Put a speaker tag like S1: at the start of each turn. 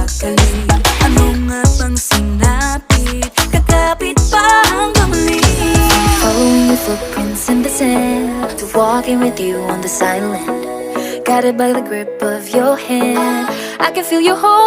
S1: sakali. Ano nga bang sinapit? Kakapit pa hanggang muli.
S2: Following your footprints in the sand, to walking with you on the silent, guided by the grip of your hand. I can feel your hold